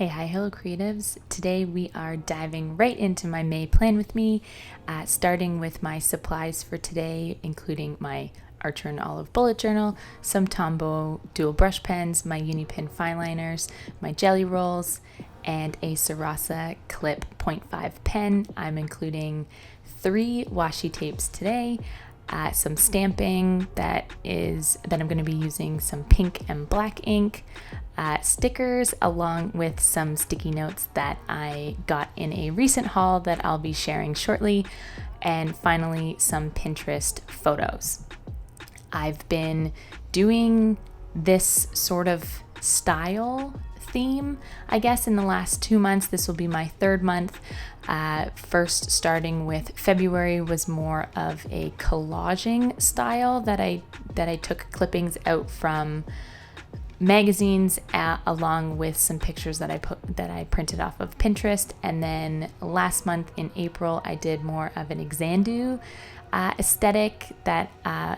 Hi, hello creatives. Today we are diving right into my May plan with me, starting with my supplies for today, including my Archer and Olive bullet journal, some Tombow dual brush pens, my Unipen fine liners, my jelly rolls, and a Sarasa Clip 0.5 pen. I'm including 3 washi tapes today, some stamping that I'm going to be using some pink and black ink, stickers, along with some sticky notes that I got in a recent haul that I'll be sharing shortly, and finally some Pinterest photos. I've been doing this sort of style theme, I guess, in the last 2 months. This will be my 3rd month. First, starting with February, was more of a collaging style that I took clippings out from magazines, along with some pictures that I printed off of Pinterest. And then last month in April, I did more of an Xandu aesthetic that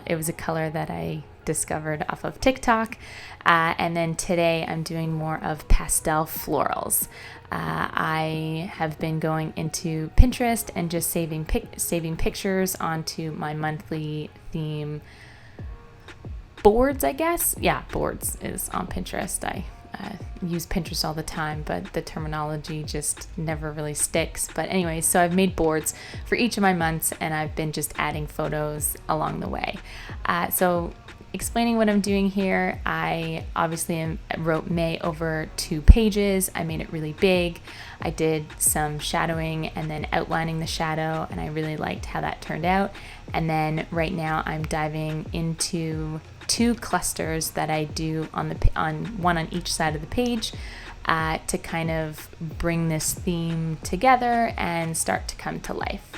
it was a color that I discovered off of TikTok. And then today I'm doing more of pastel florals. I have been going into Pinterest and just saving pictures onto my monthly theme boards, I guess. Yeah, boards is on Pinterest. I use Pinterest all the time, but the terminology just never really sticks. But anyway, so I've made boards for each of my months, and I've been just adding photos along the way. So explaining what I'm doing here, I obviously wrote May over 2 pages. I made it really big. I did some shadowing and then outlining the shadow, and I really liked how that turned out. And then right now I'm diving into 2 clusters that I do on one on each side of the page, to kind of bring this theme together and start to come to life.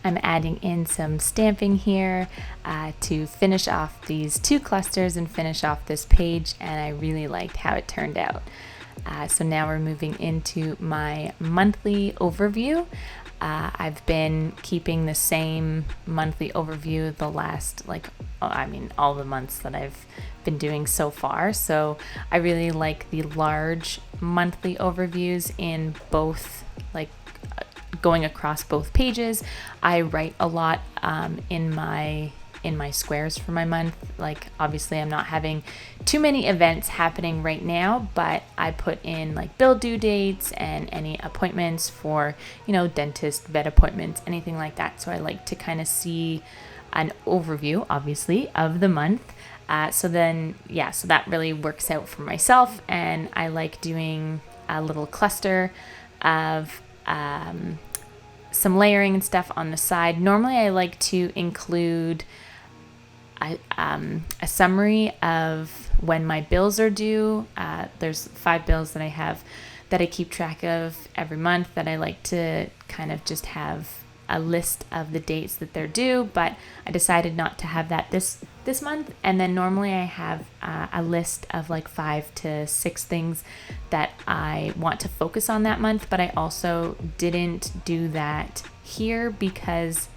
I'm adding in some stamping here to finish off these 2 clusters and finish off this page, and I really liked how it turned out. So now we're moving into my monthly overview. I've been keeping the same monthly overview the last, all the months that I've been doing so far. So I really like the large monthly overviews in both, going across both pages. I write a lot in my squares for my month. Obviously I'm not having too many events happening right now, but I put in bill due dates and any appointments for, dentist, vet appointments, anything like that. So I like to kind of see an overview, obviously, of the month. So that really works out for myself, and I like doing a little cluster of some layering and stuff on the side. Normally I like to include a summary of when my bills are due. There's 5 bills that I have that I keep track of every month that I like to kind of just have a list of the dates that they're due, but I decided not to have that this month. And then normally I have a list of like 5 to 6 things that I want to focus on that month, but I also didn't do that here because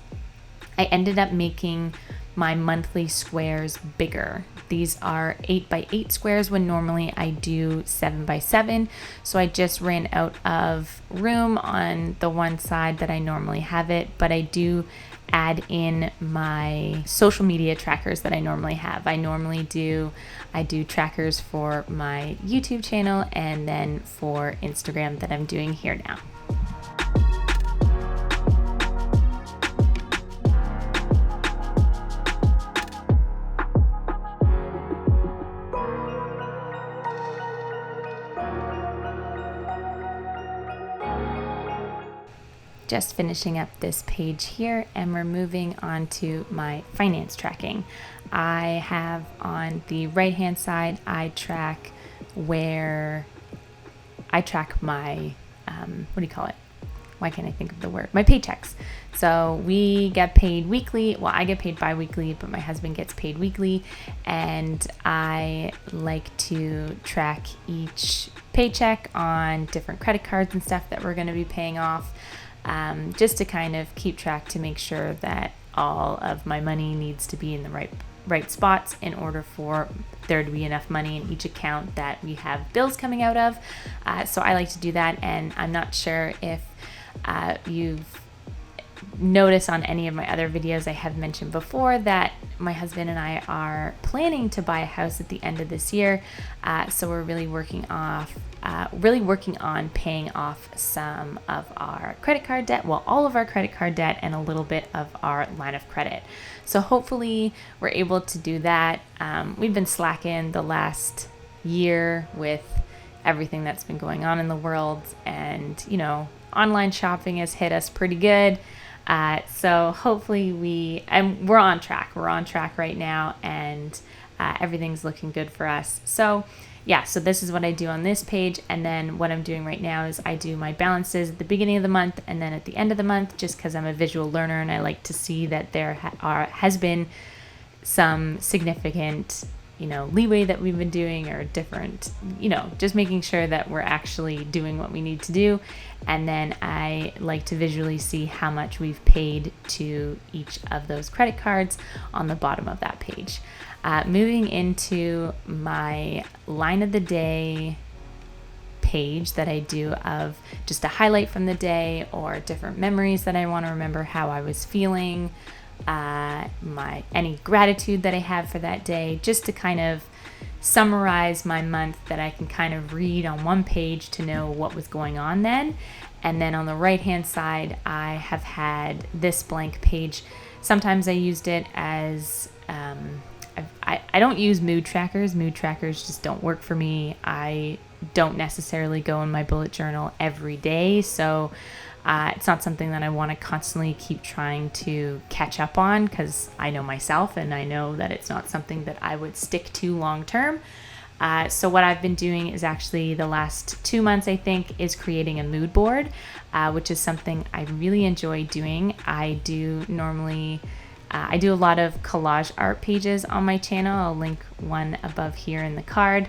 I ended up making my monthly squares bigger. These are 8 by 8 squares when normally I do 7 by 7. So I just ran out of room on the one side that I normally have it, but I do add in my social media trackers that I normally have. I do trackers for my YouTube channel and then for Instagram that I'm doing here now. Just finishing up this page here, and we're moving on to my finance tracking. I have on the right hand side, I track my, what do you call it? Why can't I think of the word? My paychecks. So we get paid weekly. Well, I get paid bi-weekly, but my husband gets paid weekly. And I like to track each paycheck on different credit cards and stuff that we're going to be paying off. Just to kind of keep track to make sure that all of my money needs to be in the right spots in order for there to be enough money in each account that we have bills coming out of. So I like to do that, and I'm not sure if you've noticed on any of my other videos I have mentioned before that my husband and I are planning to buy a house at the end of this year. So we're really working on paying off some of our credit card debt, well, all of our credit card debt and a little bit of our line of credit. So hopefully we're able to do that. We've been slacking the last year with everything that's been going on in the world, and online shopping has hit us pretty good. So hopefully we're on track. We're on track right now, and everything's looking good for us. So this is what I do on this page. And then what I'm doing right now is I do my balances at the beginning of the month and then at the end of the month, just because I'm a visual learner and I like to see that there has been some significant leeway that we've been doing, or different, just making sure that we're actually doing what we need to do. And then I like to visually see how much we've paid to each of those credit cards on the bottom of that page. Moving into my line of the day page that I do of just a highlight from the day or different memories that I want to remember how I was feeling, any gratitude that I have for that day, just to kind of summarize my month that I can kind of read on one page to know what was going on then. And then on the right hand side, I have had this blank page. Sometimes I used it as I don't use mood trackers. Mood trackers just don't work for me. I don't necessarily go in my bullet journal every day, so it's not something that I want to constantly keep trying to catch up on, because I know myself and I know that it's not something that I would stick to long term. So what I've been doing is actually the last 2 months, I think, is creating a mood board, which is something I really enjoy doing. I do a lot of collage art pages on my channel. I'll link one above here in the card.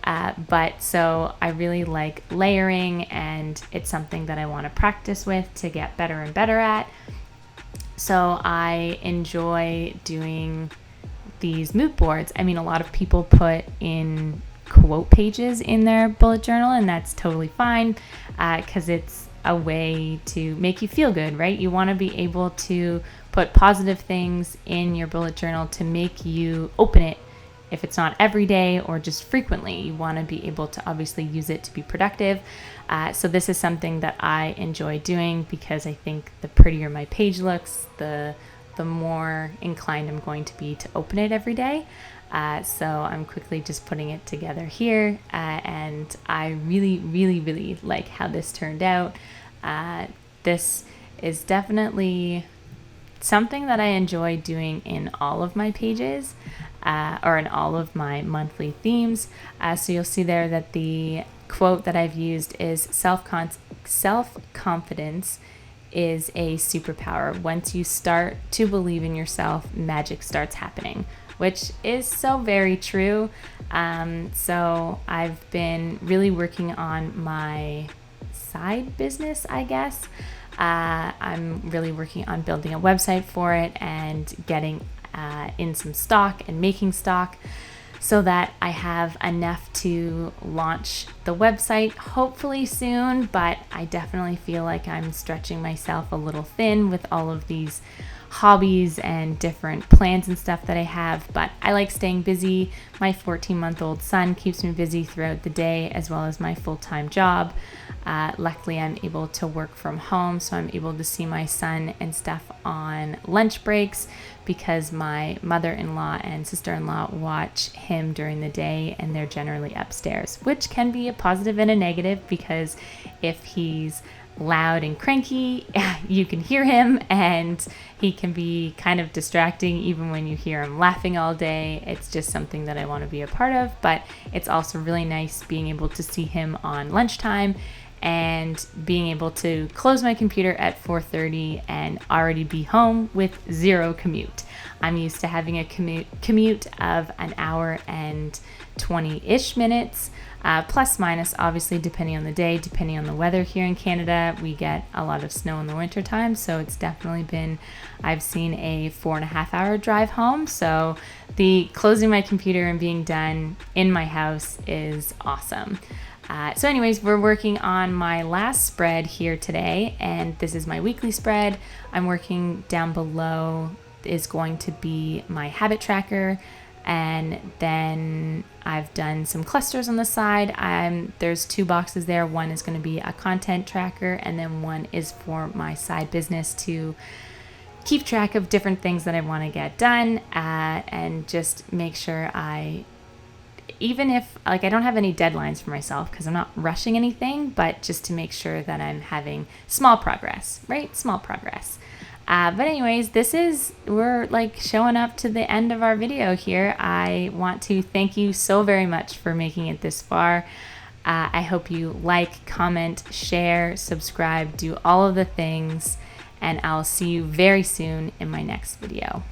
But so I really like layering, and it's something that I want to practice with to get better and better at. So I enjoy doing these mood boards. I mean, a lot of people put in quote pages in their bullet journal, and that's totally fine, because it's a way to make you feel good, right? You want to be able to put positive things in your bullet journal to make you open it. If it's not every day or just frequently, you want to be able to obviously use it to be productive. So this is something that I enjoy doing, because I think the prettier my page looks, the more inclined I'm going to be to open it every day. So I'm quickly just putting it together here, and I really, really, really like how this turned out. This is definitely something that I enjoy doing in all of my pages, or in all of my monthly themes. So you'll see there that the quote that I've used is self-confidence is a superpower. Once you start to believe in yourself, magic starts happening, which is so very true. So I've been really working on my side business, I guess. I'm really working on building a website for it and getting in some stock and making stock so that I have enough to launch the website hopefully soon, but I definitely feel like I'm stretching myself a little thin with all of these hobbies and different plans and stuff that I have, but I like staying busy. My 14-month-old son keeps me busy throughout the day, as well as my full-time job. Luckily, I'm able to work from home, so I'm able to see my son and stuff on lunch breaks because my mother-in-law and sister-in-law watch him during the day, and they're generally upstairs, which can be a positive and a negative because if he's loud and cranky, you can hear him, and he can be kind of distracting even when you hear him laughing all day. It's just something that I want to be a part of, but it's also really nice being able to see him on lunchtime and being able to close my computer at 4:30 and already be home with zero commute. I'm used to having a commute of an hour and 20-ish minutes, plus minus, obviously, depending on the day, depending on the weather here in Canada. We get a lot of snow in the winter time, so it's definitely been, I've seen a 4.5-hour drive home. So the closing my computer and being done in my house is awesome. So anyways, we're working on my last spread here today, and this is my weekly spread. I'm working down below is going to be my habit tracker, and then I've done some clusters on the side. There's 2 boxes there. One is going to be a content tracker, and then one is for my side business to keep track of different things that I want to get done, and just make sure even if I don't have any deadlines for myself because I'm not rushing anything, but just to make sure that I'm having small progress, right? Small progress. But anyways, we're showing up to the end of our video here. I want to thank you so very much for making it this far. I hope you like, comment, share, subscribe, do all of the things, and I'll see you very soon in my next video.